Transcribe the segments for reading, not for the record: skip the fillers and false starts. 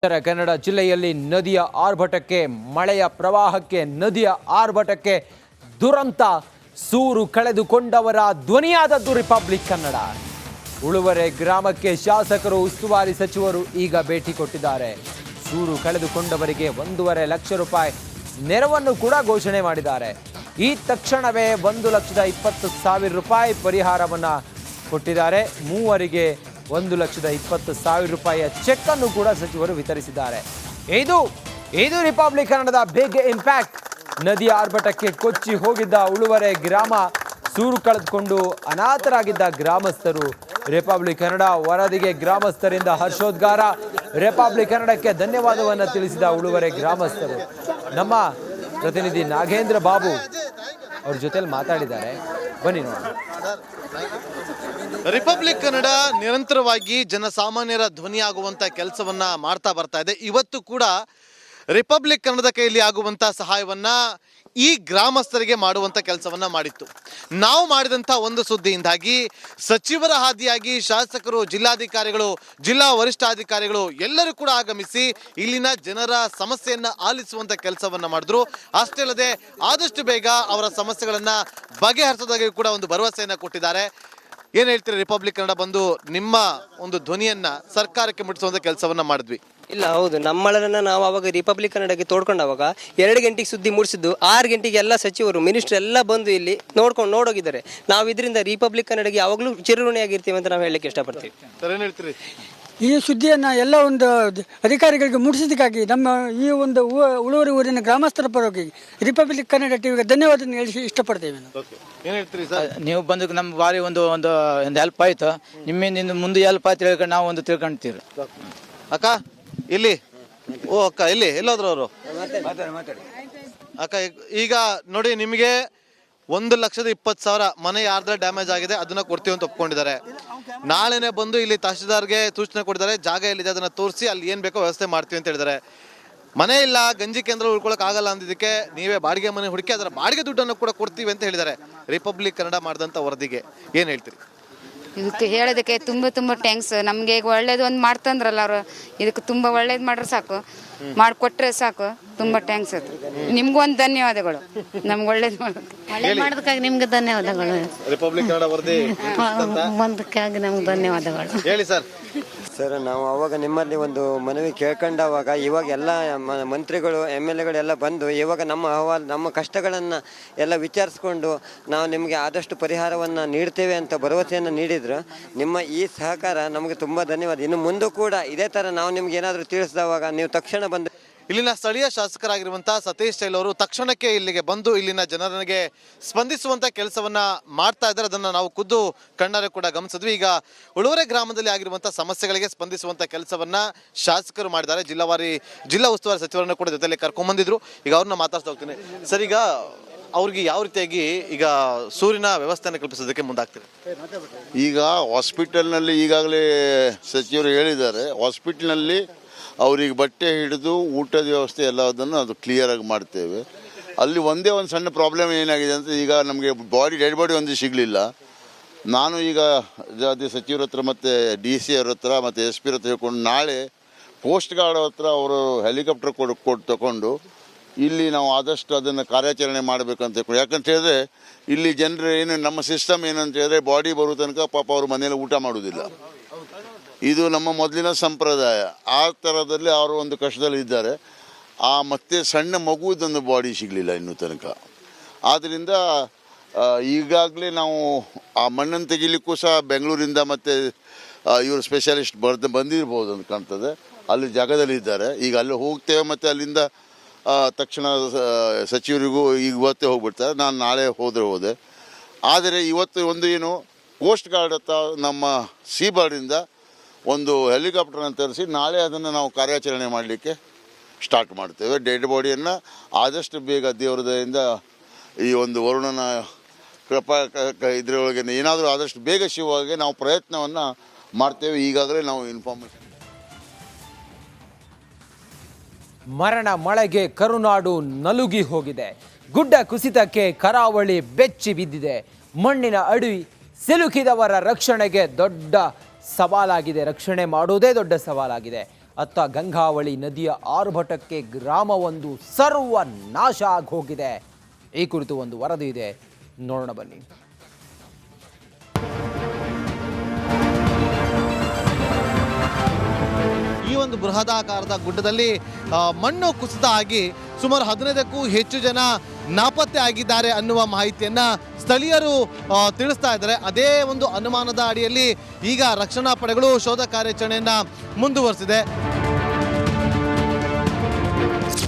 ಉತ್ತರ ಕನ್ನಡ ಜಿಲ್ಲೆಯಲ್ಲಿ ನದಿಯ ಆರ್ಭಟಕ್ಕೆ, ಮಳೆಯ ಪ್ರವಾಹಕ್ಕೆ, ನದಿಯ ಆರ್ಭಟಕ್ಕೆ ದುರಂತ ಸೂರು ಕಳೆದುಕೊಂಡವರ ಧ್ವನಿಯಾದದ್ದು ರಿಪಬ್ಲಿಕ್ ಕನ್ನಡ. ಉಳುವರೆ ಗ್ರಾಮಕ್ಕೆ ಶಾಸಕರು, ಉಸ್ತುವಾರಿ ಸಚಿವರು ಈಗ ಭೇಟಿ ಕೊಟ್ಟಿದ್ದಾರೆ. ಸೂರು ಕಳೆದುಕೊಂಡವರಿಗೆ 1.5 ಲಕ್ಷ ರೂಪಾಯಿ ನೆರವನ್ನು ಕೂಡ ಘೋಷಣೆ ಮಾಡಿದ್ದಾರೆ. ಈ ತಕ್ಷಣವೇ 1,20,000 ರೂಪಾಯಿ ಪರಿಹಾರವನ್ನು ಕೊಟ್ಟಿದ್ದಾರೆ. ಮೂವರಿಗೆ 1,20,000 ರೂಪಾಯಿಯ ಚೆಕ್ ಅನ್ನು ಕೂಡ ಸಚಿವರು ವಿತರಿಸಿದ್ದಾರೆ. ಇದು ರಿಪಬ್ಲಿಕ್ ಕನ್ನಡದ ಬಿಗ್ ಇಂಪ್ಯಾಕ್ಟ್. ನದಿಯ ಆರ್ಭಟಕ್ಕೆ ಕೊಚ್ಚಿ ಹೋಗಿದ್ದ ಉಳುವರೆ ಗ್ರಾಮ, ಸೂರು ಕಳೆದುಕೊಂಡು ಅನಾಥರಾಗಿದ್ದ ಗ್ರಾಮಸ್ಥರು. ರಿಪಬ್ಲಿಕ್ ಕನ್ನಡ ವರದಿಗೆ ಗ್ರಾಮಸ್ಥರಿಂದ ಹರ್ಷೋದ್ಗಾರ. ರಿಪಬ್ಲಿಕ್ ಕನ್ನಡಕ್ಕೆ ಧನ್ಯವಾದವನ್ನು ತಿಳಿಸಿದ ಉಳುವರೆ ಗ್ರಾಮಸ್ಥರು. ನಮ್ಮ ಪ್ರತಿನಿಧಿ ನಾಗೇಂದ್ರ ಬಾಬು ಅವ್ರ ಜೊತೆಲಿ ಮಾತಾಡಿದ್ದಾರೆ, ಬನ್ನಿ ನೋಡೋಣ. ರಿಪಬ್ಲಿಕ್ ಕನ್ನಡ ನಿರಂತರವಾಗಿ ಜನಸಾಮಾನ್ಯರ ಧ್ವನಿಯಾಗುವಂತ ಕೆಲಸವನ್ನ ಮಾಡ್ತಾ ಬರ್ತಾ ಇದೆ. ಇವತ್ತು ಕೂಡ ರಿಪಬ್ಲಿಕ್ ಕನ್ನಡದ ಕೈಯಲ್ಲಿ ಆಗುವಂತ ಸಹಾಯವನ್ನ ಈ ಗ್ರಾಮಸ್ಥರಿಗೆ ಮಾಡುವಂತ ಕೆಲಸವನ್ನ ಮಾಡಿತ್ತು. ನಾವು ಮಾಡಿದಂಥ ಒಂದು ಸುದ್ದಿಯಿಂದಾಗಿ ಸಚಿವರ ಹಾದಿಯಾಗಿ ಶಾಸಕರು, ಜಿಲ್ಲಾಧಿಕಾರಿಗಳು, ಜಿಲ್ಲಾ ವರಿಷ್ಠಾಧಿಕಾರಿಗಳು ಎಲ್ಲರೂ ಕೂಡ ಆಗಮಿಸಿ ಇಲ್ಲಿನ ಜನರ ಸಮಸ್ಯೆಯನ್ನ ಆಲಿಸುವಂತ ಕೆಲಸವನ್ನ ಮಾಡಿದ್ರು. ಅಷ್ಟೇ ಅಲ್ಲದೆ ಆದಷ್ಟು ಬೇಗ ಅವರ ಸಮಸ್ಯೆಗಳನ್ನ ಬಗೆಹರಿಸೋದಾಗಿ ಕೂಡ ಒಂದು ಭರವಸೆಯನ್ನ ಕೊಟ್ಟಿದ್ದಾರೆ. ಏನ್ ಹೇಳ್ತೀರಿ? ರಿಪಬ್ಲಿಕ್ ಕನ್ನಡ ಬಂದು ನಿಮ್ಮ ಒಂದು ಧ್ವನಿಯನ್ನ ಸರ್ಕಾರಕ್ಕೆ ಮುಟ್ಟಿಸುವಂತ ಕೆಲಸವನ್ನ ಮಾಡಿದ್ವಿ. ಇಲ್ಲ, ಹೌದು, ನಮ್ಮಳನ್ನ ನಾವು ಅವಾಗ ರಿಪಬ್ಲಿಕ್ ಕನ್ನಡಕ್ಕೆ ತೋಡ್ಕೊಂಡಾಗ 2 ಗಂಟೆಗೆ ಸುದ್ದಿ ಮೂಡಿಸಿದ್ದು, 6 ಗಂಟೆಗೆ ಎಲ್ಲ ಸಚಿವರು, ಮಿನಿಸ್ಟರ್ ಎಲ್ಲ ಬಂದು ಇಲ್ಲಿ ನೋಡೋಗಿದ್ದಾರೆ. ನಾವು ಇದರಿಂದ ರಿಪಬ್ಲಿಕ್ ಕನ್ನಡಕ್ಕೆ ಯಾವಾಗಲೂ ಚಿರಋಣಿಯಾಗಿರ್ತೀವಿ ಅಂತ ನಾವು ಹೇಳಲಿಕ್ಕೆ ಇಷ್ಟಪಡ್ತೀವಿ. ಏನ್ ಹೇಳ್ತೀರಿ? ಈ ಸುದ್ದಿಯನ್ನು ಎಲ್ಲ ಒಂದು ಅಧಿಕಾರಿಗಳಿಗೆ ಮುಟ್ಟಿಸಿದ್ದಕ್ಕಾಗಿ ನಮ್ಮ ಈ ಒಂದು ಉಳುವರಿ ಊರಿನ ಗ್ರಾಮಸ್ಥರ ಪರವಾಗಿ ರಿಪಬ್ಲಿಕ್ ಕನ್ನಡ ಟಿವಿಗೆ ಧನ್ಯವಾದ ಹೇಳಿ ಇಷ್ಟಪಡ್ತೇವೆ. ಏನ್ ಹೇಳ್ತೀರಿ ಸರ್? ನೀವು ಬಂದು ನಮ್ಮ ಬಾರಿ ಒಂದು ಹೆಲ್ಪ್ ಆಯ್ತು. ನಿಮ್ಮಿಂದ ಮುಂದೆ ಹೆಲ್ಪ್ ಆಯ್ತು ಹೇಳ್ಕೊಂಡು ನಾವು ಒಂದು ತಿಳ್ಕೊಂತೀವಿ. ಅಕ್ಕ ಇಲ್ಲಿ, ಓ ಅಕ್ಕ ಇಲ್ಲಿ ಎಲ್ಲೋದ್ರು ಅವರು? ಅಕ್ಕ ಈಗ ನೋಡಿ, ನಿಮಗೆ 1,20,000 ಮನೆ ಯಾರ್ದ್ರ ಡ್ಯಾಮೇಜ್ ಆಗಿದೆ ಅದನ್ನ ಕೊಡ್ತೀವಿ ಅಂತ ಒಪ್ಕೊಂಡಿದ್ದಾರೆ. ನಾಳೆನೆ ಬಂದು ಇಲ್ಲಿ ತಹಶೀಲ್ದಾರ್ಗೆ ಸೂಚನೆ ಕೊಟ್ಟಿದ್ದಾರೆ, ಜಾಗ ಎಲ್ಲಿದೆ ಅದನ್ನ ತೋರಿಸಿ ಅಲ್ಲಿ ಏನ್ ಬೇಕೋ ವ್ಯವಸ್ಥೆ ಮಾಡ್ತೀವಿ ಅಂತ ಹೇಳಿದ್ದಾರೆ. ಮನೆ ಇಲ್ಲ, ಗಂಜಿ ಕೇಂದ್ರ ಉಳ್ಕೊಳಕ್ ಆಗಲ್ಲ ಅಂದಿದ್ದಕ್ಕೆ ನೀವೇ ಬಾಡಿಗೆ ಮನೆ ಹುಡುಕಿ ಅದರ ಬಾಡಿಗೆ ದುಡ್ಡನ್ನು ಕೂಡ ಕೊಡ್ತೀವಿ ಅಂತ ಹೇಳಿದ್ದಾರೆ. ರಿಪಬ್ಲಿಕ್ ಕನ್ನಡ ಮಾಡಿದಂಥ ವರದಿಗೆ ಏನ್ ಹೇಳ್ತೀರಿ? ಇದಕ್ಕೆ ಹೇಳೋದಕ್ಕೆ ತುಂಬ ಟ್ಯಾಂಕ್ಸ್. ನಮಗೆ ಈಗ ಒಳ್ಳೇದು ಒಂದು ಮಾಡ್ತಂದ್ರಲ್ಲ ಅವರು, ಇದಕ್ಕೆ ತುಂಬ ಒಳ್ಳೇದು ಮಾಡ್ರೆ ಸಾಕು, ಮಾಡಿಕೊಟ್ರೆ ಸಾಕು. ತುಂಬ ಟ್ಯಾಂಕ್ಸ್ ಅದು. ನಿಮ್ಗೂ ಒಂದು ಧನ್ಯವಾದಗಳು, ನಮ್ಗೆ ಒಳ್ಳೇದು ಮಾಡೋದಕ್ಕಾಗಿ ನಿಮ್ಗೆ ಧನ್ಯವಾದಗಳು. ರಿಪಬ್ಲಿಕ್ ಕನ್ನಡ ವರದಿ ಬಂದಕ್ಕಾಗಿ ನಮ್ಗೆ ಧನ್ಯವಾದಗಳು. ಹೇಳಿ ಸರ್. ಸರ್, ನಾವು ಅವಾಗ ನಿಮ್ಮಲ್ಲಿ ಒಂದು ಮನವಿ ಕೇಳ್ಕೊಂಡಾಗ ಇವಾಗ ಎಲ್ಲ ಮಂತ್ರಿಗಳು, MLA ಗಳೆಲ್ಲ ಬಂದು ಇವಾಗ ನಮ್ಮ ಅಹವಾಲು, ನಮ್ಮ ಕಷ್ಟಗಳನ್ನು ಎಲ್ಲ ವಿಚಾರಿಸ್ಕೊಂಡು ನಾವು ನಿಮಗೆ ಆದಷ್ಟು ಪರಿಹಾರವನ್ನು ನೀಡ್ತೇವೆ ಅಂತ ಭರವಸೆಯನ್ನು ನೀಡಿದ್ರು. ನಿಮ್ಮ ಈ ಸಹಕಾರ ನಮಗೆ ತುಂಬ ಧನ್ಯವಾದ. ಇನ್ನು ಮುಂದೆ ಕೂಡ ಇದೇ ಥರ ನಾವು ನಿಮ್ಗೆ ಏನಾದರೂ ತಿಳಿಸಿದವಾಗ ನೀವು ತಕ್ಷಣ ಬಂದು. ಇಲ್ಲಿನ ಸ್ಥಳೀಯ ಶಾಸಕರಾಗಿರುವಂತಹ ಸತೀಶ್ ಶೈಲ್ ಅವರು ತಕ್ಷಣಕ್ಕೆ ಇಲ್ಲಿಗೆ ಬಂದು ಇಲ್ಲಿನ ಜನರಿಗೆ ಸ್ಪಂದಿಸುವಂತ ಕೆಲಸವನ್ನ ಮಾಡ್ತಾ ಇದ್ದಾರೆ. ಅದನ್ನ ನಾವು ಖುದ್ದು ಕಣ್ಣಾರೆ ಕೂಡ ಗಮನಿಸಿದ್ವಿ. ಈಗ ಉಳುವರೆ ಗ್ರಾಮದಲ್ಲಿ ಆಗಿರುವಂತಹ ಸಮಸ್ಯೆಗಳಿಗೆ ಸ್ಪಂದಿಸುವಂತ ಕೆಲಸವನ್ನ ಶಾಸಕರು ಮಾಡಿದ್ದಾರೆ. ಜಿಲ್ಲಾ ಉಸ್ತುವಾರಿ ಸಚಿವರನ್ನು ಕೂಡ ಜೊತೆಲಿ ಕರ್ಕೊಂಡ್ಬಂದಿದ್ರು. ಈಗ ಅವ್ರನ್ನ ಮಾತಾಡ್ತಾ ಹೋಗ್ತೀನಿ. ಸರ್, ಈಗ ಅವ್ರಿಗೆ ಯಾವ ರೀತಿಯಾಗಿ ಈಗ ಸೂರಿನ ವ್ಯವಸ್ಥೆಯನ್ನು ಕಲ್ಪಿಸೋದಕ್ಕೆ ಮುಂದಾಗ್ತೀರಿ? ಈಗ ಹಾಸ್ಪಿಟಲ್ನಲ್ಲಿ ಈಗಾಗಲೇ ಸಚಿವರು ಹೇಳಿದ್ದಾರೆ, ಹಾಸ್ಪಿಟಲ್ನಲ್ಲಿ ಅವ್ರಿಗೆ ಬಟ್ಟೆ ಹಿಡಿದು ಊಟದ ವ್ಯವಸ್ಥೆ ಎಲ್ಲದನ್ನು ಅದು ಕ್ಲಿಯರಾಗಿ ಮಾಡ್ತೇವೆ. ಅಲ್ಲಿ ಒಂದೇ ಒಂದು ಸಣ್ಣ ಪ್ರಾಬ್ಲಮ್ ಏನಾಗಿದೆ ಅಂತ, ಈಗ ನಮಗೆ ಡೆಡ್ ಬಾಡಿ ಒಂದು ಸಿಗಲಿಲ್ಲ. ನಾನು ಈಗ ಸಚಿವರ ಹತ್ರ ಮತ್ತು DC ಅವ್ರ ಹತ್ರ ಮತ್ತು SP ಹತ್ರ ಹೇಳ್ಕೊಂಡು ನಾಳೆ ಕೋಸ್ಟ್ ಗಾರ್ಡ್ ಹತ್ರ ಅವರು ಹೆಲಿಕಾಪ್ಟರ್ ಕೊಟ್ಟು ತಗೊಂಡು ಇಲ್ಲಿ ನಾವು ಆದಷ್ಟು ಅದನ್ನು ಕಾರ್ಯಾಚರಣೆ ಮಾಡಬೇಕಂತ ಹೇಳ್ಕೊಂಡು. ಯಾಕಂತ ಹೇಳಿದ್ರೆ ಇಲ್ಲಿ ಜನರು ಏನು, ನಮ್ಮ ಸಿಸ್ಟಮ್ ಏನಂತ ಹೇಳಿದ್ರೆ ಬಾಡಿ ಬರೋ ತನಕ ಪಾಪ ಅವ್ರ ಮನೇಲಿ ಊಟ ಮಾಡೋದಿಲ್ಲ. ಇದು ನಮ್ಮ ಮೊದಲಿನ ಸಂಪ್ರದಾಯ. ಆ ಥರದಲ್ಲಿ ಅವರು ಒಂದು ಕಷ್ಟದಲ್ಲಿ ಇದ್ದಾರೆ. ಮತ್ತೆ ಸಣ್ಣ ಮಗುವುದೊಂದು ಬಾಡಿ ಸಿಗಲಿಲ್ಲ ಇನ್ನೂ ತನಕ. ಆದ್ದರಿಂದ ಈಗಾಗಲೇ ನಾವು ಆ ಮಣ್ಣನ್ನು ತೆಗಿಲಿಕ್ಕೂ ಸಹ ಬೆಂಗಳೂರಿಂದ ಮತ್ತು ಇವರು ಸ್ಪೆಷಲಿಸ್ಟ್ ಬಂದಿರ್ಬೋದು ಅಂತ ಕಾಣ್ತದೆ. ಅಲ್ಲಿ ಜಾಗದಲ್ಲಿ ಇದ್ದಾರೆ. ಈಗ ಅಲ್ಲಿ ಹೋಗ್ತೇವೆ ಮತ್ತು ಅಲ್ಲಿಂದ ತಕ್ಷಣ ಸಚಿವರಿಗೂ ಇವತ್ತೇ ಹೋಗ್ಬಿಡ್ತಾರೆ. ನಾನು ನಾಳೆ ಹೋದೆ. ಆದರೆ ಇವತ್ತು ಒಂದು ಏನು, ಕೋಸ್ಟ್ ಗಾರ್ಡ್ ಹತ್ರ ನಮ್ಮ ಸೀಬಾರ್ಡಿಂದ ಒಂದು ಹೆಲಿಕಾಪ್ಟರ್ನ ತರಿಸಿ ನಾಳೆ ಅದನ್ನು ನಾವು ಕಾರ್ಯಾಚರಣೆ ಮಾಡಲಿಕ್ಕೆ ಸ್ಟಾರ್ಟ್ ಮಾಡ್ತೇವೆ. ಡೆಡ್ ಬಾಡಿಯನ್ನು ಆದಷ್ಟು ಬೇಗ ದೇವರ ದಯೆಯಿಂದ ಈ ಒಂದು ವರುಣನ ಕೃಪಾ ಇದರೊಳಗೆ ಏನಾದರೂ ಆದಷ್ಟು ಬೇಗ ಶಿವವಾಗಿ ನಾವು ಪ್ರಯತ್ನವನ್ನು ಮಾಡ್ತೇವೆ. ಈಗಾಗಲೇ ನಾವು ಇನ್ಫಾರ್ಮೇಷನ್. ಮರಣ ಮಳೆಗೆ ಕರುನಾಡು ನಲುಗಿ ಹೋಗಿದೆ. ಗುಡ್ಡ ಕುಸಿತಕ್ಕೆ ಕರಾವಳಿ ಬೆಚ್ಚಿ ಬಿದ್ದಿದೆ. ಮಣ್ಣಿನ ಅಡಿ ಸಿಲುಕಿದವರ ರಕ್ಷಣೆಗೆ ದೊಡ್ಡ ಸವಾಲಾಗಿದೆ. ರಕ್ಷಣೆ ಮಾಡುವುದೇ ದೊಡ್ಡ ಸವಾಲಾಗಿದೆ. ಅತ್ತ ಗಂಗಾವಳಿ ನದಿಯ ಆರ್ಭಟಕ್ಕೆ ಗ್ರಾಮವೊಂದು ಸರ್ವನಾಶ ಆಗಿ ಹೋಗಿದೆ. ಈ ಕುರಿತು ಒಂದು ವರದಿ ಇದೆ, ನೋಡೋಣ ಬನ್ನಿ. ಈ ಒಂದು ಬೃಹದಾಕಾರದ ಗುಡ್ಡದಲ್ಲಿ ಮಣ್ಣು ಕುಸಿತ ಆಗಿ ಸುಮಾರು 15ಕ್ಕೂ ಹೆಚ್ಚು ಜನ ನಾಪತ್ತೆ ಆಗಿದ್ದಾರೆ ಅನ್ನುವ ಮಾಹಿತಿಯನ್ನ ಸ್ಥಳೀಯರು ತಿಳಿಸ್ತಾ ಇದ್ದಾರೆ. ಅದೇ ಒಂದು ಅನುಮಾನದ ಅಡಿಯಲ್ಲಿ ಈಗ ರಕ್ಷಣಾ ಪಡೆಗಳು ಶೋಧ ಕಾರ್ಯಾಚರಣೆಯನ್ನ ಮುಂದುವರೆಸಿದೆ.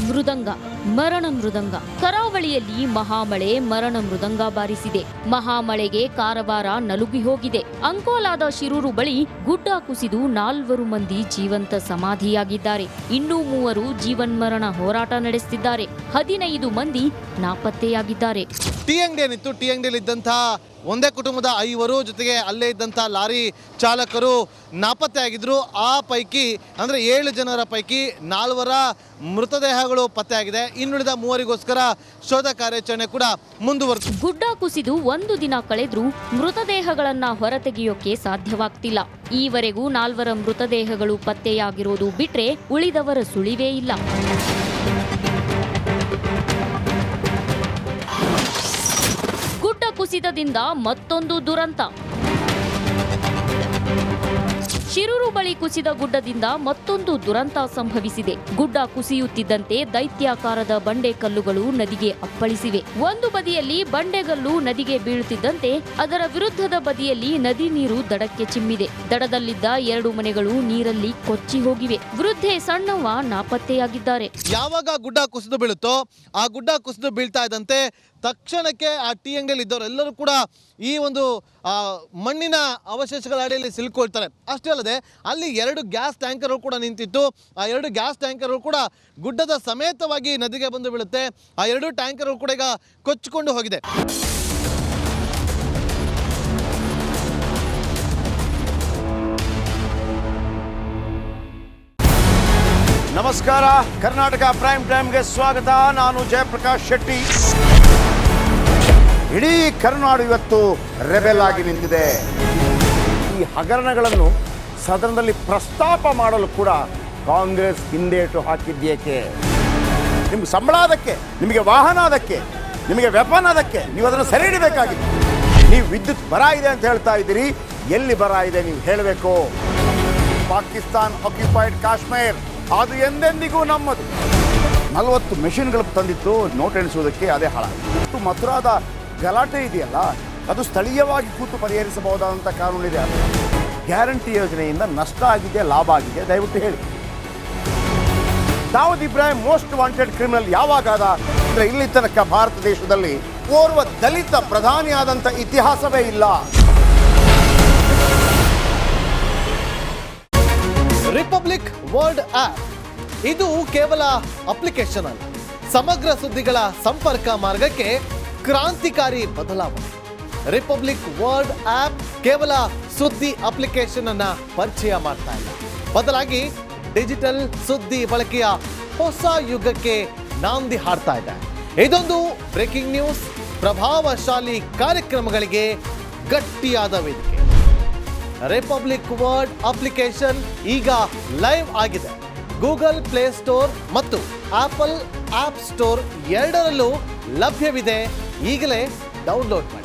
ಮೃದಂಗ, ಮರಣ ಮೃದಂಗ. ಕರಾವಳಿಯಲ್ಲಿ ಮಹಾಮಳೆ ಮರಣ ಮೃದಂಗ ಬಾರಿಸಿದೆ. ಮಹಾಮಳೆಗೆ ಕಾರವಾರ ನಲುಗಿ ಹೋಗಿದೆ. ಅಂಕೋಲಾದ ಶಿರೂರು ಬಳಿ ಗುಡ್ಡ ಕುಸಿದು 4 ಮಂದಿ ಜೀವಂತ ಸಮಾಧಿಯಾಗಿದ್ದಾರೆ. ಇನ್ನೂ 3 ಜೀವನ್ಮರಣ ಹೋರಾಟ ನಡೆಸುತ್ತಿದ್ದಾರೆ. 15 ಮಂದಿ ನಾಪತ್ತೆಯಾಗಿದ್ದಾರೆ. ಟೀ ಅಂಗಡಿ ಏನಿತ್ತು, ಟೀ ಅಂಗಡಿಯಲ್ಲಿ ಇದ್ದಂತಹ ಒಂದೇ ಕುಟುಂಬದ 5 ಜೊತೆಗೆ ಅಲ್ಲೇ ಇದ್ದಂಥ ಲಾರಿ ಚಾಲಕರು ನಾಪತ್ತೆ ಆಗಿದ್ರು. ಆ ಪೈಕಿ ಅಂದರೆ 7 ಜನರ ಪೈಕಿ 4 ಮೃತದೇಹಗಳು ಪತ್ತೆಯಾಗಿದೆ. ಇನ್ನುಳಿದ 3ಗೋಸ್ಕರ ಶೋಧ ಕಾರ್ಯಾಚರಣೆ ಕೂಡ ಮುಂದುವರೆದಿದೆ. ಗುಡ್ಡ ಕುಸಿದು 1 ದಿನ ಕಳೆದ್ರೂ ಮೃತದೇಹಗಳನ್ನ ಹೊರತೆಗೆಯೋಕೆ ಸಾಧ್ಯವಾಗ್ತಿಲ್ಲ. ಈವರೆಗೂ 4 ಮೃತದೇಹಗಳು ಪತ್ತೆಯಾಗಿರೋದು ಬಿಟ್ರೆ ಉಳಿದವರ ಸುಳಿವೇ ಇಲ್ಲ. ಗುಡ್ಡ ಕುಸಿತದಿಂದ ಮತ್ತೊಂದು ದುರಂತ. ಶಿರೂರು ಬಳಿ ಕುಸಿದ ಗುಡ್ಡದಿಂದ ಮತ್ತೊಂದು ದುರಂತ ಸಂಭವಿಸಿದೆ. ಗುಡ್ಡ ಕುಸಿಯುತ್ತಿದ್ದಂತೆ ದೈತ್ಯಾಕಾರದ ಬಂಡೆಕಲ್ಲುಗಳು ನದಿಗೆ ಅಪ್ಪಳಿಸಿವೆ. ಒಂದು ಬದಿಯಲ್ಲಿ ಬಂಡೆಗಲ್ಲು ನದಿಗೆ ಬೀಳುತ್ತಿದ್ದಂತೆ ಅದರ ವಿರುದ್ಧದ ಬದಿಯಲ್ಲಿ ನದಿ ನೀರು ದಡಕ್ಕೆ ಚಿಮ್ಮಿದೆ. ದಡದಲ್ಲಿದ್ದ 2 ಮನೆಗಳು ನೀರಲ್ಲಿ ಕೊಚ್ಚಿ ಹೋಗಿವೆ. ವೃದ್ಧೆ ಸಣ್ಣವ್ವ ನಾಪತ್ತೆಯಾಗಿದ್ದಾರೆ. ಯಾವಾಗ ಗುಡ್ಡ ಕುಸಿದು ಬೀಳುತ್ತೋ ಆ ಗುಡ್ಡ ಕುಸಿದು ಬೀಳ್ತಾ ಇದ್ದಂತೆ ತಕ್ಷಣಕ್ಕೆ ಆ ಟೀ ಅಂಗಡಿಯಲ್ಲಿ ಇದ್ದವರೆಲ್ಲರೂ ಕೂಡ ಈ ಒಂದು ಮಣ್ಣಿನ ಅವಶೇಷಗಳ ಅಡಿಯಲ್ಲಿ ಸಿಲುಕೊಳ್ತಾರೆ. ಅಷ್ಟೇ ಅಲ್ಲದೆ ಅಲ್ಲಿ 2 ಗ್ಯಾಸ್ ಟ್ಯಾಂಕರ್ಗಳು ಕೂಡ ನಿಂತಿತ್ತು. ಆ 2 ಗ್ಯಾಸ್ ಟ್ಯಾಂಕರ್ಗಳು ಕೂಡ ಗುಡ್ಡದ ಸಮೇತವಾಗಿ ನದಿಗೆ ಬಂದು ಬೀಳುತ್ತೆ. ಆ 2 ಟ್ಯಾಂಕರ್ಗಳು ಕೂಡ ಈಗ ಕೊಚ್ಚಿಕೊಂಡು ಹೋಗಿದೆ. ನಮಸ್ಕಾರ, ಕರ್ನಾಟಕ ಪ್ರೈಮ್ ಟೈಮ್ಗೆ ಸ್ವಾಗತ. ನಾನು ಜಯಪ್ರಕಾಶ್ ಶೆಟ್ಟಿ. ಇಡೀ ಕರುನಾಡು ಇವತ್ತು ರೆಬೆಲ್ ಆಗಿ ನಿಂತಿದೆ. ಈ ಹಗರಣಗಳನ್ನು ಸದನದಲ್ಲಿ ಪ್ರಸ್ತಾಪ ಮಾಡಲು ಕೂಡ ಕಾಂಗ್ರೆಸ್ ಹಿಂದೇಟು ಹಾಕಿದ್ದೇಕೆ? ನಿಮ್ಗೆ ಸಂಬಳ ಅದಕ್ಕೆ, ನಿಮಗೆ ವಾಹನ ಅದಕ್ಕೆ, ನಿಮಗೆ ವೆಪನ್ ಅದಕ್ಕೆ, ನೀವು ಅದನ್ನು ಸೆರೆ ಹಿಡಿಬೇಕಾಗಿದೆ. ನೀವು ವಿದ್ಯುತ್ ಬರ ಇದೆ ಅಂತ ಹೇಳ್ತಾ ಇದ್ದೀರಿ, ಎಲ್ಲಿ ಬರ ಇದೆ ನೀವು ಹೇಳಬೇಕು. ಪಾಕಿಸ್ತಾನ್ ಆಕ್ಯುಪೈಡ್ ಕಾಶ್ಮೀರ್ ಅದು ಎಂದೆಂದಿಗೂ ನಮ್ಮದು. 40 ಮೆಷಿನ್ಗಳು ತಂದಿತ್ತು ನೋಟ್ ಎಣಿಸುವುದಕ್ಕೆ, ಅದೇ ಹಾಳಾಯಿತು. ಮಥುರಾದ ಗಲಾಟೆ ಇದೆಯಲ್ಲ, ಅದು ಸ್ಥಳೀಯವಾಗಿ ಕೂತು ಪರಿಹರಿಸಬಹುದಾದಂಥ ಕಾನೂನಿದೆ. ಗ್ಯಾರಂಟಿ ಯೋಜನೆಯಿಂದ ನಷ್ಟ ಆಗಿದೆ, ಲಾಭ ಆಗಿದೆ, ದಯವಿಟ್ಟು ಹೇಳಿ. Dawood Ibrahim most wanted criminal ಯಾವಾಗಾದ ಅಂದರೆ ಇಲ್ಲಿ ತನಕ ಭಾರತ ದೇಶದಲ್ಲಿ ಓರ್ವ ದಲಿತ ಪ್ರಧಾನಿಯಾದಂಥ ಇತಿಹಾಸವೇ ಇಲ್ಲ. ರಿಪಬ್ಲಿಕ್ ವರ್ಲ್ಡ್ ಆಪ್ ಇದು ಕೇವಲ ಅಪ್ಲಿಕೇಶನ್ ಅಲ್ಲ, ಸಮಗ್ರ ಸುದ್ದಿಗಳ ಸಂಪರ್ಕ ಮಾರ್ಗಕ್ಕೆ ಕ್ರಾಂತಿಕಾರಿ ಬದಲಾವಣೆ. ರಿಪಬ್ಲಿಕ್ ವರ್ಲ್ಡ್ ಆಪ್ ಕೇವಲ ಸುದ್ದಿ ಅಪ್ಲಿಕೇಶನ್ ಅನ್ನ ಪರಿಚಯ ಮಾಡ್ತಾ ಇಲ್ಲ, ಬದಲಾಗಿ ಡಿಜಿಟಲ್ ಸುದ್ದಿ ಬಳಕೆಯ ಹೊಸ ಯುಗಕ್ಕೆ ನಾಂದಿ ಹಾಡ್ತಾ ಇದೆ. ಇದೊಂದು ಬ್ರೇಕಿಂಗ್ ನ್ಯೂಸ್, ಪ್ರಭಾವಶಾಲಿ ಕಾರ್ಯಕ್ರಮಗಳಿಗೆ ಗಟ್ಟಿಯಾದ ವೇದಿಕೆ. ರಿಪಬ್ಲಿಕ್ ವರ್ಲ್ಡ್ ಅಪ್ಲಿಕೇಶನ್ ಈಗ ಲೈವ್ ಆಗಿದೆ. ಗೂಗಲ್ ಪ್ಲೇ ಸ್ಟೋರ್ ಮತ್ತು ಆಪಲ್ ಆಪ್ ಸ್ಟೋರ್ ಎರಡರಲ್ಲೂ ಲಭ್ಯವಿದೆ. ಈಗಲೇ ಡೌನ್ಲೋಡ್ ಮಾಡಿ.